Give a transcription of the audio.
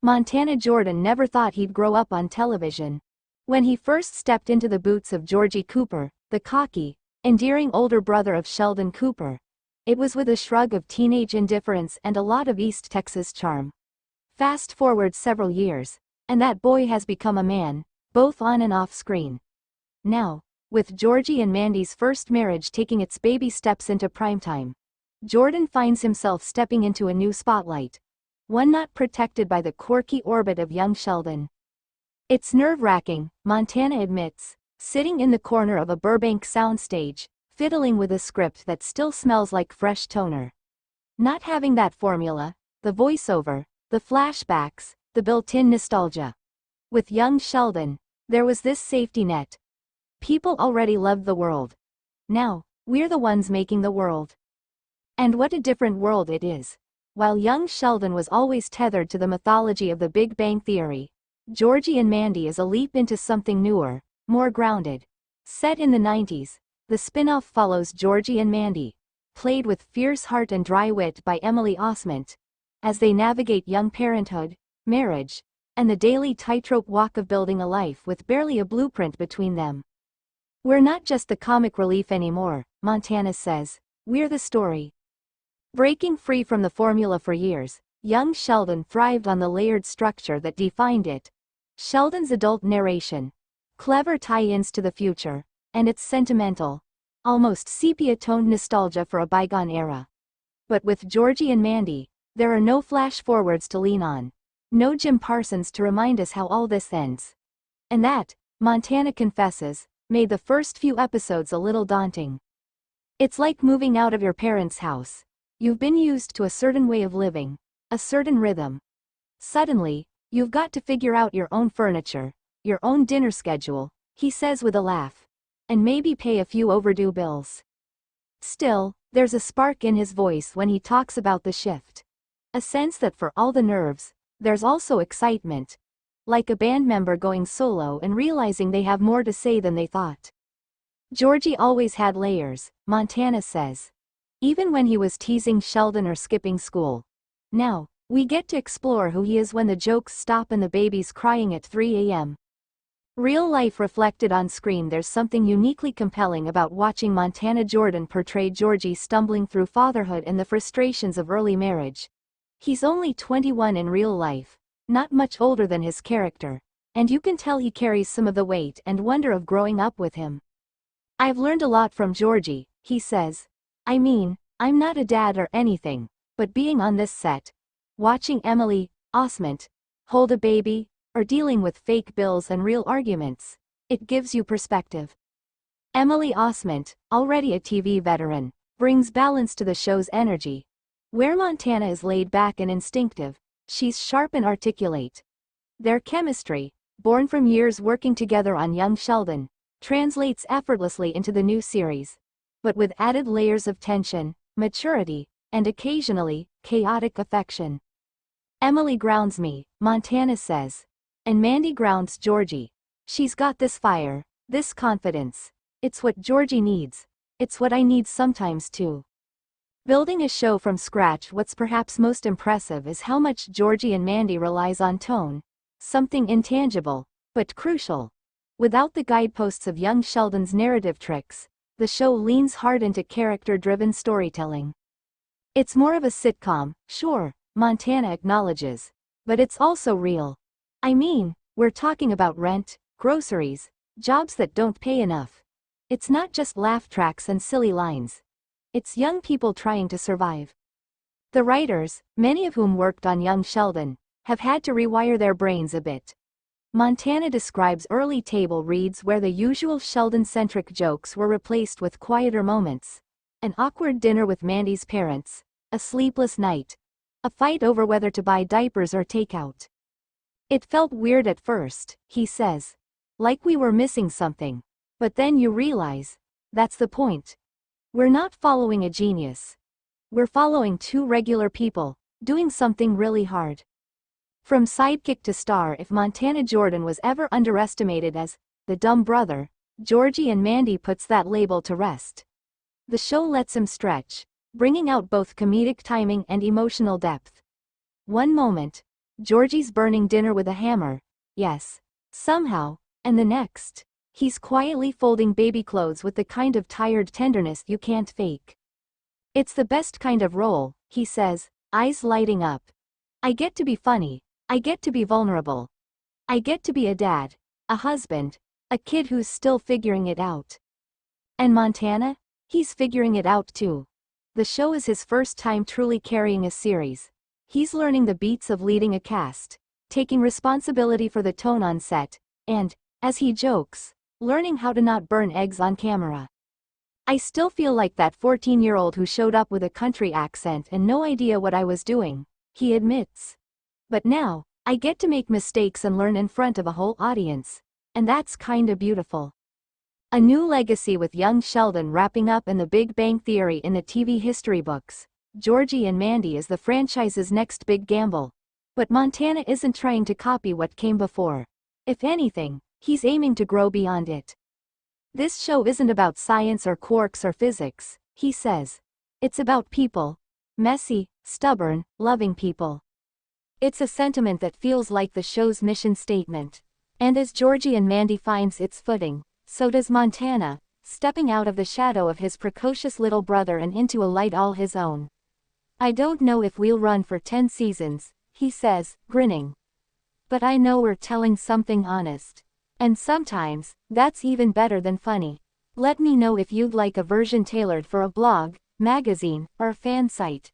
Montana Jordan never thought he'd grow up on television. When he first stepped into the boots of Georgie Cooper, the cocky, endearing older brother of Sheldon Cooper, it was with a shrug of teenage indifference and a lot of East Texas charm. Fast forward several years, and that boy has become a man, both on and off screen. Now, with Georgie and Mandy's first marriage taking its baby steps into primetime, Jordan finds himself stepping into a new spotlight, one not protected by the quirky orbit of young Sheldon. It's nerve-wracking, Montana admits, sitting in the corner of a Burbank soundstage, fiddling with a script that still smells like fresh toner. Not having that formula, the voiceover, the flashbacks, the built-in nostalgia. With young Sheldon, there was this safety net. People already loved the world. Now, we're the ones making the world. And what a different world it is. While young Sheldon was always tethered to the mythology of the Big Bang Theory, Georgie and Mandy is a leap into something newer, more grounded. Set in the 90s, the spin-off follows Georgie and Mandy, played with fierce heart and dry wit by Emily Osment, as they navigate young parenthood, marriage, and the daily tightrope walk of building a life with barely a blueprint between them. We're not just the comic relief anymore, Montana says, we're the story. Breaking free from the formula for years, young Sheldon thrived on the layered structure that defined it. Sheldon's adult narration, clever tie-ins to the future, and its sentimental, almost sepia-toned nostalgia for a bygone era. But with Georgie and Mandy, there are no flash-forwards to lean on, no Jim Parsons to remind us how all this ends. And that, Montana confesses, made the first few episodes a little daunting. It's like moving out of your parents' house. You've been used to a certain way of living, a certain rhythm. Suddenly, you've got to figure out your own furniture, your own dinner schedule, he says with a laugh, and maybe pay a few overdue bills. Still, there's a spark in his voice when he talks about the shift. A sense that for all the nerves, there's also excitement. Like a band member going solo and realizing they have more to say than they thought. Georgie always had layers, Montana says. Even when he was teasing Sheldon or skipping school. Now, we get to explore who he is when the jokes stop and the baby's crying at 3 a.m. Real life reflected on screen. There's something uniquely compelling about watching Montana Jordan portray Georgie stumbling through fatherhood and the frustrations of early marriage. He's only 21 in real life, not much older than his character, and you can tell he carries some of the weight and wonder of growing up with him. I've learned a lot from Georgie, he says. I mean, I'm not a dad or anything, but being on this set, watching Emily Osment hold a baby, or dealing with fake bills and real arguments, it gives you perspective. Emily Osment, already a TV veteran, brings balance to the show's energy. Where Montana is laid back and instinctive, she's sharp and articulate. Their chemistry, born from years working together on young Sheldon, translates effortlessly into the new series, but with added layers of tension, maturity, and occasionally, chaotic affection. Emily grounds me, Montana says. And Mandy grounds Georgie. She's got this fire, this confidence. It's what Georgie needs. It's what I need sometimes too. Building a show from scratch. What's perhaps most impressive is how much Georgie and Mandy relies on tone. Something intangible, but crucial. Without the guideposts of young Sheldon's narrative tricks, the show leans hard into character-driven storytelling. It's more of a sitcom, sure, Montana acknowledges, but it's also real. I mean, we're talking about rent, groceries, jobs that don't pay enough. It's not just laugh tracks and silly lines. It's young people trying to survive. The writers, many of whom worked on young Sheldon, have had to rewire their brains a bit. Montana describes early table reads where the usual Sheldon-centric jokes were replaced with quieter moments. An awkward dinner with Mandy's parents, a sleepless night, a fight over whether to buy diapers or takeout. It felt weird at first, he says. Like we were missing something. But then you realize, that's the point. We're not following a genius. We're following two regular people, doing something really hard. From sidekick to star. If Montana Jordan was ever underestimated as the dumb brother, Georgie and Mandy puts that label to rest. The show lets him stretch, bringing out both comedic timing and emotional depth. One moment, Georgie's burning dinner with a hammer. Yes. Somehow. And the next. He's quietly folding baby clothes with the kind of tired tenderness you can't fake. It's the best kind of role, he says, eyes lighting up. I get to be funny. I get to be vulnerable. I get to be a dad, a husband, a kid who's still figuring it out. And Montana? He's figuring it out too. The show is his first time truly carrying a series. He's learning the beats of leading a cast, taking responsibility for the tone on set, and, as he jokes, learning how to not burn eggs on camera. I still feel like that 14-year-old who showed up with a country accent and no idea what I was doing, he admits. But now, I get to make mistakes and learn in front of a whole audience, and that's kinda beautiful. A new legacy with young Sheldon wrapping up in The Big Bang Theory in the TV history books. Georgie and Mandy is the franchise's next big gamble. But Montana isn't trying to copy what came before. If anything, he's aiming to grow beyond it. This show isn't about science or quarks or physics, he says. It's about people. Messy, stubborn, loving people. It's a sentiment that feels like the show's mission statement. And as Georgie and Mandy finds its footing, so does Montana, stepping out of the shadow of his precocious little brother and into a light all his own. I don't know if we'll run for 10 seasons, he says, grinning. But I know we're telling something honest. And sometimes, that's even better than funny. Let me know if you'd like a version tailored for a blog, magazine, or fan site.